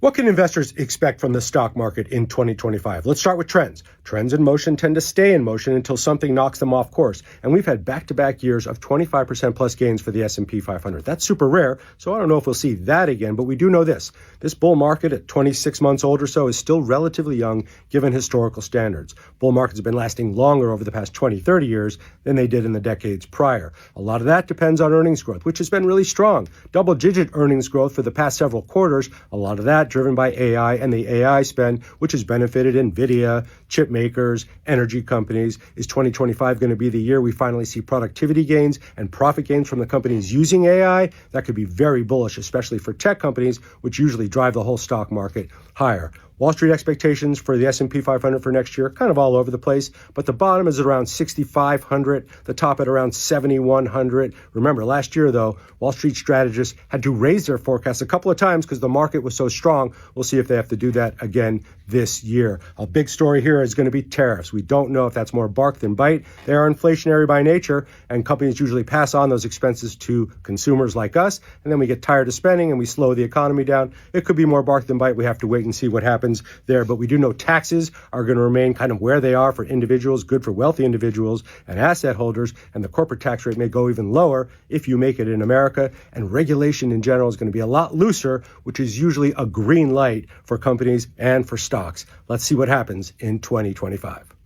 What can investors expect from the stock market in 2025? Let's start with trends. Trends in motion tend to stay in motion until something knocks them off course. And we've had back-to-back years of 25% plus gains for the S&P 500. That's super rare, so I don't know if we'll see that again, but we do know this. This bull market at 26 months old or so is still relatively young given historical standards. Bull markets have been lasting longer over the past 20, 30 years than they did in the decades prior. A lot of that depends on earnings growth, which has been really strong. Double-digit earnings growth for the past several quarters. A lot of that driven by AI and the AI spend, which has benefited NVIDIA, chip makers, energy companies. Is 2025 going to be the year we finally see productivity gains and profit gains from the companies using AI? That could be very bullish, especially for tech companies, which usually drive the whole stock market higher. Wall Street expectations for the S&P 500 for next year, kind of all over the place, but the bottom is around 6,500, the top at around 7,100. Remember, last year, though, Wall Street strategists had to raise their forecasts a couple of times because the market was so strong. We'll see if they have to do that again this year. A big story here is going to be tariffs. We don't know if that's more bark than bite. They are inflationary by nature, and companies usually pass on those expenses to consumers like us, and then we get tired of spending and we slow the economy down. It could be more bark than bite. We have to wait and see what happens there, but we do know taxes are going to remain kind of where they are for individuals, good for wealthy individuals and asset holders, and the corporate tax rate may go even lower if you make it in America, and regulation in general is going to be a lot looser, which is usually a green light for companies and for stocks. Let's see what happens in 2025.